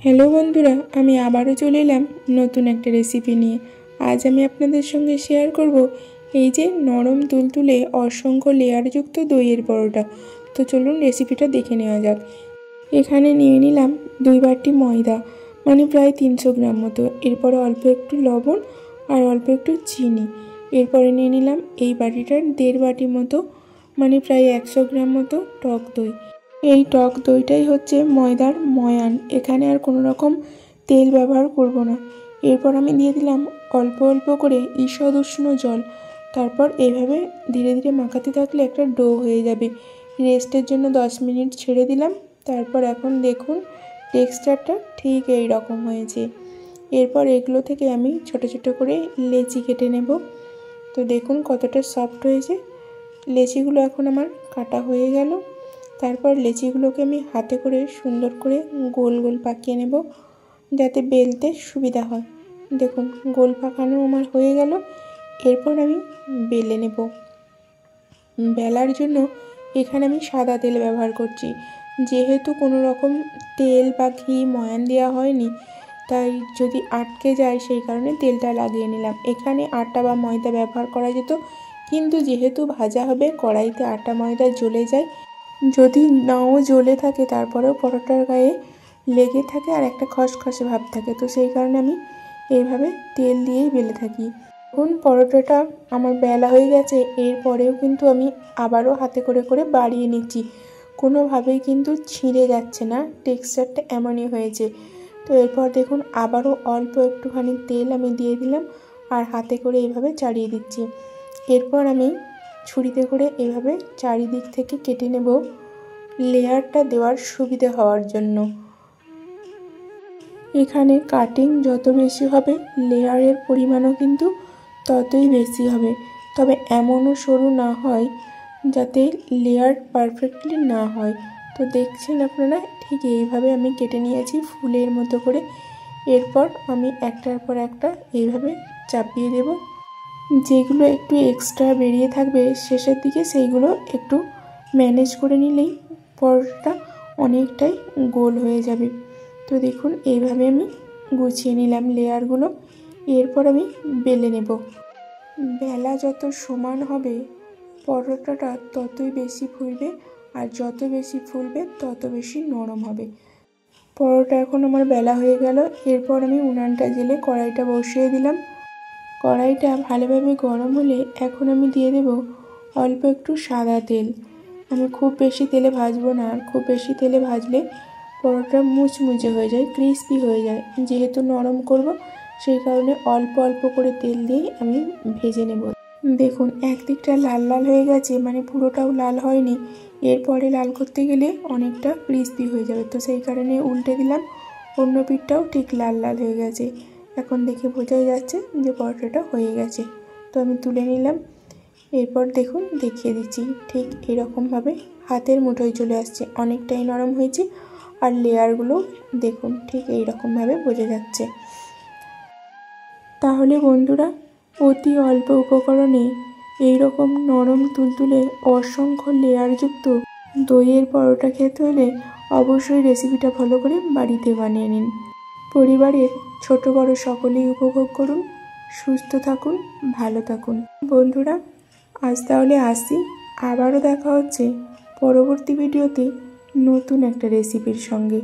Hello বন্ধুরা, আমি আবারও চলে এলাম নতুন একটা রেসিপি নিয়ে। আজ আমি আপনাদের সঙ্গে শেয়ার করব এই যে নরম তুলতুলে অসংখ্য লেয়ারযুক্ত দইয়ের পরোটা। তো চলুন রেসিপিটা দেখে নেওয়া যাক। এখানে নিয়ে নিলাম 2 বাটি ময়দা, মানে প্রায় 300 গ্রাম মতো। এরপরে অল্প একটু লবণ আর অল্প একটু চিনি। এরপরে নিয়ে নিলাম এই বাটিটার 1.5 বাটি মতো, মানে প্রায় 100 গ্রাম মতো টক দই। এই টক দইটাই হচ্ছে ময়দার ময়ান, এখানে আর কোনো রকম তেল ব্যবহার করব না। এরপর আমি দিয়ে দিলাম অল্প অল্প করে ঈষৎ উষ্ণ জল। তারপর এইভাবে ধীরে ধীরে মাখাতে থাকলে একটা ডো হয়ে যাবে। রেস্টের জন্য 10 মিনিট ছেড়ে দিলাম। তারপর এখন দেখুন টেক্সচারটা ঠিক এই রকম হয়েছে। এরপর এগুলো থেকে আমি ছোট ছোট করে লেচি কেটে নেব। তো দেখুন কতটা সফট হয়েছে। লেচিগুলো এখন আমার কাটা হয়ে গেল। তারপর লেচিগুলোকে আমি হাতে করে সুন্দর করে গোল গোল পাকিয়ে নেব, যাতে বেলতে সুবিধা হয়। দেখুন গোল পাকানো আমার হয়ে গেল। এরপর আমি বেলে নেব। বেলার জন্য এখানে আমি সাদা তেল ব্যবহার করছি, যেহেতু কোনো রকম তেল বা ঘি ময়ান দেওয়া হয়নি, তাই যদি আটকে যায় সেই কারণে তেলটা লাগিয়ে নিলাম। এখানে আটা বা ময়দা ব্যবহার করা যেত, কিন্তু যেহেতু ভাজা হবে কড়াইতে আটা ময়দা জ্বলে যায়। যদি নাও জ্বলে থাকে তারপরেও পরোটার গায়ে লেগে থাকে আর একটা খসখসে ভাব থাকে, তো সেই কারণে আমি এইভাবে তেল দিয়েই বেলে থাকি। এখন পরোটাটা আমার বেলা হয়ে গেছে। এরপরেও কিন্তু আমি আবারও হাতে করে করে বাড়িয়ে নিচ্ছি, কোনোভাবেই কিন্তু ছিঁড়ে যাচ্ছে না। টেক্সচারটা এমনই হয়েছে। তো এরপর দেখুন আবারও অল্প একটুখানি তেল আমি দিয়ে দিলাম আর হাতে করে এইভাবে চাড়িয়ে দিচ্ছি। এরপর আমি ছুরিতে করে এইভাবে চারিদিক থেকে কেটে নেব, লেয়ারটা দেওয়ার সুবিধে হওয়ার জন্য। এখানে কাটিং যত বেশি হবে লেয়ারের পরিমাণও কিন্তু ততই বেশি হবে, তবে এমনও সরু না হয় যাতে লেয়ার পারফেক্টলি না হয়। তো দেখছেন আপনারা ঠিক এইভাবে আমি কেটে নিয়েছি ফুলের মতো করে। এরপর আমি একটার পর একটা এইভাবে চাপিয়ে দেব। যেগুলো একটু এক্সট্রা বেরিয়ে থাকবে শেষের দিকে সেইগুলো একটু ম্যানেজ করে নিলেই পরোটাটা অনেকটাই গোল হয়ে যাবে। তো দেখুন এইভাবে আমি গুছিয়ে নিলাম লেয়ারগুলো। এরপর আমি বেলে নেব। বেলা যত সমান হবে পরোটাটা ততই বেশি ফুলবে, আর যত বেশি ফুলবে তত বেশি নরম হবে। পরোটা এখন আমার বেলা হয়ে গেল। এরপর আমি উনানটা জেলে কড়াইটা বসিয়ে দিলাম। কড়াইটা ভালোভাবে গরম হলে এখন আমি দিয়ে দেব অল্প একটু সাদা তেল। আমি খুব বেশি তেলে ভাজবো না, আর খুব বেশি তেলে ভাজলে পরোটা মুচমুচে হয়ে যায়, ক্রিস্পি হয়ে যায়। যেহেতু নরম করব সেই কারণে অল্প অল্প করে তেল দিয়ে আমি ভেজে নেব। দেখুন একদিকটা লাল লাল হয়ে গেছে, মানে পুরোটাও লাল হয়নি। এরপরে লাল করতে গেলে অনেকটা ক্রিস্পি হয়ে যাবে, তো সেই কারণে উল্টে দিলাম। অন্য পিঠটাও ঠিক লাল লাল হয়ে গেছে। এখন দেখে বোঝাই যাচ্ছে যে পরোটাটা হয়ে গেছে। তো আমি তুলে নিলাম। এরপর দেখুন দেখিয়ে দিচ্ছি, ঠিক এরকমভাবে হাতের মুঠোয় চলে আসছে, অনেকটাই নরম হয়েছে। আর লেয়ারগুলো দেখুন ঠিক এইরকমভাবে বোঝা যাচ্ছে। তাহলে বন্ধুরা অতি অল্প উপকরণে এইরকম নরম তুলতুলে অসংখ্য লেয়ারযুক্ত দইয়ের পরোটা খেতে হলে অবশ্যই রেসিপিটা ফলো করে বাড়িতে বানিয়ে নিন। পরিবারের ছোট বড় সকলেই উপভোগ করুন। সুস্থ থাকুন, ভালো থাকুন। বন্ধুরা আজ তাহলে আসি, আবারও দেখা হচ্ছে পরবর্তী ভিডিওতে নতুন একটা রেসিপির সঙ্গে।